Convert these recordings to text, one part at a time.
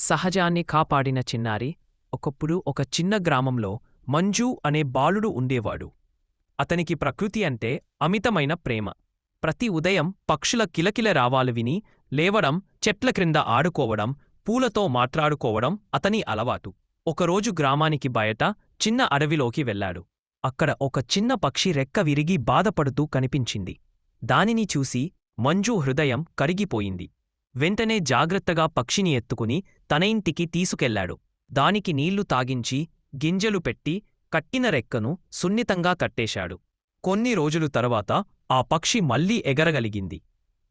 సహజాన్ని కాపాడిన చిన్నారి. ఒకప్పుడు ఒక చిన్న గ్రామంలో మంజు అనే బాలుడు ఉండేవాడు. అతనికి ప్రకృతి అంటే అమితమైన ప్రేమ. ప్రతి ఉదయం పక్షుల కిలకిల రావాలు విని లేవడం, చెట్ల క్రింద ఆడుకోవడం, పూలతో మాట్లాడుకోవడం అతని అలవాటు. ఒకరోజు గ్రామానికి బయట చిన్న అడవిలోకి వెళ్ళాడు. అక్కడ ఒక చిన్న పక్షి రెక్క విరిగి బాధపడుతూ కనిపించింది. దానిని చూసి మంజు హృదయం కరిగిపోయింది. వెంటనే జాగ్రత్తగా పక్షిని ఎత్తుకుని తన ఇంటికి తీసుకెళ్లాడు. దానికి నీళ్లు తాగించి, గింజలు పెట్టి, కట్టిన రెక్కను సున్నితంగా కట్టేశాడు. కొన్ని రోజులు తరువాత ఆ పక్షి మళ్లీ ఎగరగలిగింది.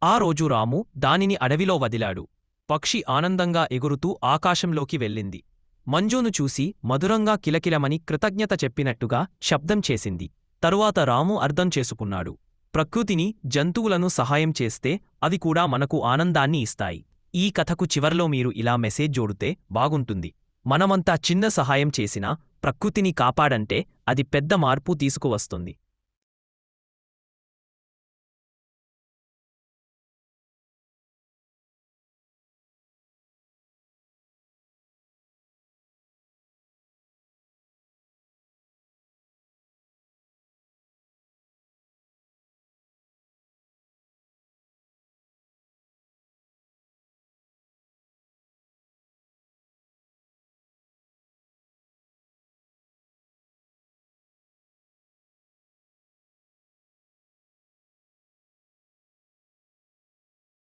ఆ రోజు రాము దానిని అడవిలో వదిలాడు. పక్షి ఆనందంగా ఎగురుతూ ఆకాశంలోకి వెళ్ళింది. మంజును చూసి మధురంగా కిలకిలమని కృతజ్ఞత చెప్పినట్టుగా శబ్దం చేసింది. తరువాత రాము అర్థం చేసుకున్నాడు. ప్రకృతిని, జంతువులను సహాయం చేస్తే అవి కూడా మనకు ఆనందాన్ని ఇస్తాయి. ఈ కథకు చివర్లో మీరు ఇలా మెసేజ్ జోడితే బాగుంటుంది. మనమంతా చిన్న సహాయం చేసినా ప్రకృతిని కాపాడంటే అది పెద్ద మార్పు తీసుకువస్తుంది.